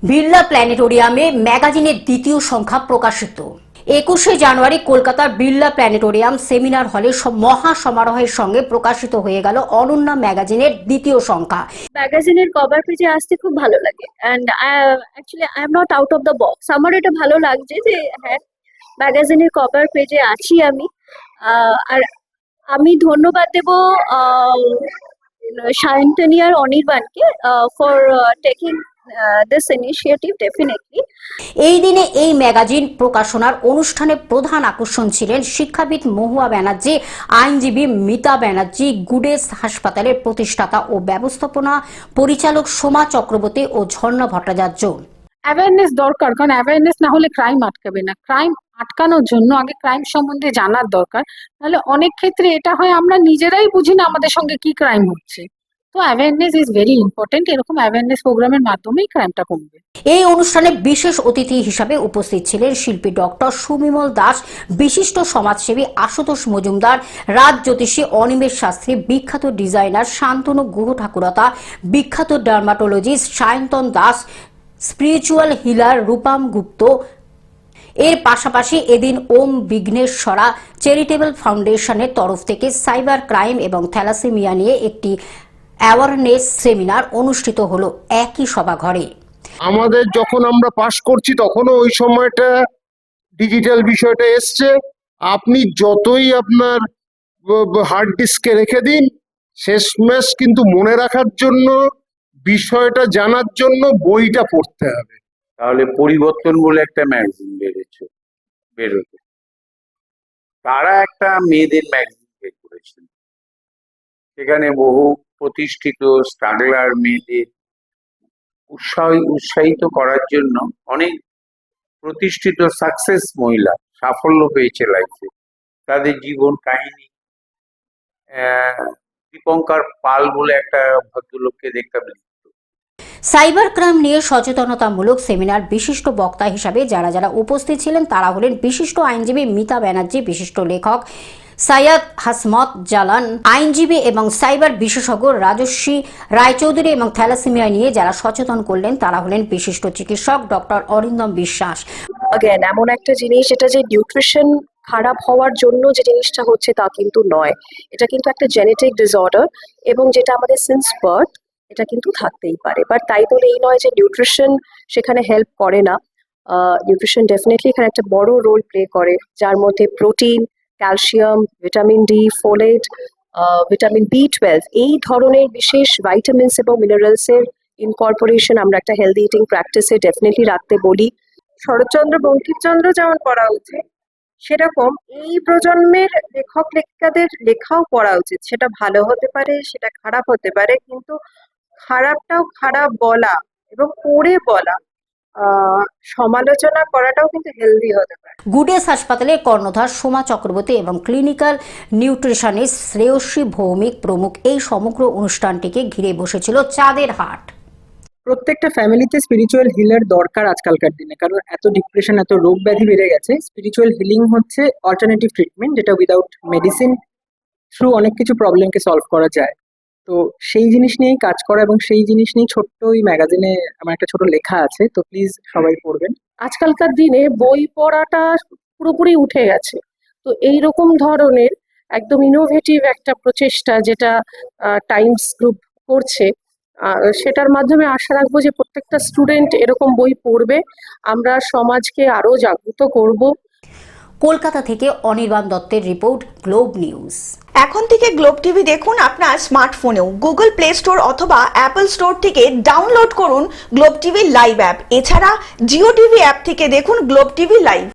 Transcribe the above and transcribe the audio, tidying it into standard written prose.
বিড়লা প্ল্যানেটোরিয়ামে ম্যাগাজিনের দ্বিতীয় সংখ্যা প্রকাশিত। 21শে জানুয়ারি কলকাতার বিড়লা প্ল্যানেটোরিয়াম সেমিনার হলে মহা সমারোহের সঙ্গে প্রকাশিত হয়ে গেল অনন্যা ম্যাগাজিনের দ্বিতীয় সংখ্যা। ম্যাগাজিনের কভার পেজে আসতে খুব ভালো লাগে and actually I am not out of the box. আমার এটা ভালো লাগছে যে হ্যাঁ, ম্যাগাজিনের কভার পেজে আছি আমি। আর আমি ধন্যবাদ দেব সায়ন্তনী আর অনির্বাণকে for taking this initiative definitely. এই দিনে এই ম্যাগাজিন প্রকাশনার অনুষ্ঠানে প্রধান আকর্ষণ ছিলেন শিক্ষাবিদ মহুয়া ব্যানার্জি, আইনজীবী মিতা ব্যানার্জি, গুডেস হাসপাতালের প্রতিষ্ঠাতা ও ব্যবস্থাপনা পরিচালক সোমা চক্রবর্তী ও ঝর্ণা ভট্টাচার্য। অ্যাওয়ারনেস দরকার, কারণ অ্যাওয়ারনেস না হলে ক্রাইম আটকাবে না। ক্রাইম আটকানোর জন্য আগে ক্রাইম সম্বন্ধে জানার দরকার, নাহলে অনেক ক্ষেত্রে এটা হয় আমরা নিজেরাই বুঝি না আমাদের সঙ্গে কি ক্রাইম হচ্ছে। তো অ্যাওয়ারনেস ইজ ভেরি ইম্পর্টেন্ট। এরকম অ্যাওয়ারনেস প্রোগ্রামের মাধ্যমেই ক্রাইমটা কমবে। এই অনুষ্ঠানে বিশেষ অতিথি হিসাবে উপস্থিত ছিলেন শিল্পী ডক্টর সুবিমল দাস, বিশিষ্ট সমাজসেবী আশুতোষ মজুমদার, রাজ জ্যোতিষী অনিমেষ শাস্ত্রী, বিখ্যাত ডিজাইনার শান্তনু গুহ ঠাকুরতা, বিখ্যাত dermatologist Sayantan Das, spiritual healer Rupam Gupta. এর পাশাপাশি এদিন ওম বিঘ্নেশ্বরা চ্যারিটেবল ফাউন্ডেশনের তরফ থেকে সাইবার ক্রাইম এবং থ্যালাসেমিয়া নিয়ে একটি অ্যাওয়ারনেস সেমিনার অনুষ্ঠিত হলো একই সভাঘরে। আমাদের যখন আমরা পাস করছি তখনও ওই সময়টা ডিজিটাল বিষয়টা এসছে। আপনি যতই আপনার হার্ড ডিস্কে রেখে দিন, শেষমেশ কিন্তু মনে রাখার জন্য, বিষয়টা জানার জন্য বইটা পড়তে হবে। তাহলে পরিবর্তন বলে একটা ম্যাগাজিন বেরোবে, তারা একটা মেয়েদের ম্যাগাজিন বের করেছেন। সেখানে বহু প্রতিষ্ঠিত স্ট্রাগলার মেয়েদের উৎসাহিত করার জন্য অনেক প্রতিষ্ঠিত সাকসেস মহিলা সাফল্য পেয়েছে লাইফে, তাদের জীবন কাহিনী। দীপঙ্কর পাল বলে একটা ভদ্রলোককে দেখতাম। সাইবার ক্রাইম নিয়ে সচেতনতামূলক সেমিনার বিশিষ্ট বক্তা হিসাবে যারা উপস্থিত ছিলেন তারা হলেন বিশিষ্ট আইনজীবী মিতা ব্যানার্জি, বিশিষ্ট লেখক সাইয়াদ হাসমত জালান, আইনজীবী এবং সাইবার বিশেষজ্ঞ রাজস্বী রায়চৌধুরী এবং থ্যালাসেমিয়া নিয়ে যারা সচেতন করলেন তারা হলেন বিশিষ্ট চিকিৎসক ডক্টর অরিন্দম বিশ্বাস। আগেন এমন একটা জিনিস, এটা যে নিউট্রিশন খারাপ হওয়ার জন্য যে জিনিসটা হচ্ছে তা কিন্তু নয়। এটা কিন্তু একটা জেনেটিক ডিসঅর্ডার এবং যেটা আমাদের সিন্স বার্থ এটা কিন্তু থাকতেই পারে। বাট তাই বলে এই নয় যে নিউট্রিশন সেখানে হেল্প করে না। নিউট্রিশন ডেফিনেটলি এখানে একটা বড় রোল প্লে করে, যার মধ্যে protein, calcium, vitamin D, folate, vitamin বি12 এই ধরনের বিশেষ ভাইটামিনস এবং মিনারেলসের ইনকর্পোরেশন আমরা একটা হেলদি ইটিং প্র্যাকটিসে ডেফিনেটলি রাখতে বলি। শরৎচন্দ্র বঙ্কিমচন্দ্র যেমন পড়া উচিত, সেরকম এই প্রজন্মের লেখক লেখিকাদের লেখাও পড়া উচিত। সেটা ভালো হতে পারে, সেটা খারাপ হতে পারে, কিন্তু খারাপটাও খারাপ বলা এবং পড়ে বলা, সমালোচনা করাটাও কিন্তু হেলদি হতে পারে। গুডেস হাসপাতালের কর্ণধার সোমা চক্রবর্তী এবং ক্লিনিক্যাল নিউট্রিশনিস্ট শ্রেয়সী ভৌমিক প্রমুখ এই সমগ্র অনুষ্ঠানটিকে ঘিরে বসেছিল চাঁদের হাট। প্রত্যেকটা ফ্যামিলিতে স্পিরিচুয়াল হিলার দরকার আজকালকার দিনে, কারণ এত ডিপ্রেশন, এত রোগ ব্যাধি বেড়ে গেছে। স্পিরিচুয়াল হিলিং হচ্ছে অল্টারনেটিভ ট্রিটমেন্ট, যেটা উইদাউট মেডিসিন থ্রু অনেক কিছু প্রবলেমকে সলভ করা যায়। তো সেই জিনিস নিয়েই কাজ করা এবং সেই জিনিস নিয়ে ছোট্ট ওই ম্যাগাজিনে আমার একটা ছোট লেখা আছে, তো প্লিজ সবাই পড়বেন। আজকালকার দিনে বই পড়াটা পুরোপুরি উঠে গেছে। তো এইরকম ধরনের একদম ইনোভেটিভ একটা প্রচেষ্টা যেটা টাইমস গ্রুপ করছে, সেটার মাধ্যমে আশা রাখবো যে প্রত্যেকটা স্টুডেন্ট এরকম বই পড়বে, আমরা সমাজকে আরো জাগ্রত করব। কলকাতা থেকে অনির্বাণ দত্তের রিপোর্ট, গ্লোব নিউজ। এখন থেকে গ্লোব টিভি দেখুন আপনার স্মার্টফোনেও। গুগল প্লে স্টোর অথবা অ্যাপল স্টোর থেকে ডাউনলোড করুন গ্লোব টিভি লাইভ অ্যাপ। এছাড়া জিও টিভি অ্যাপ থেকে দেখুন গ্লোব টিভি লাইভ।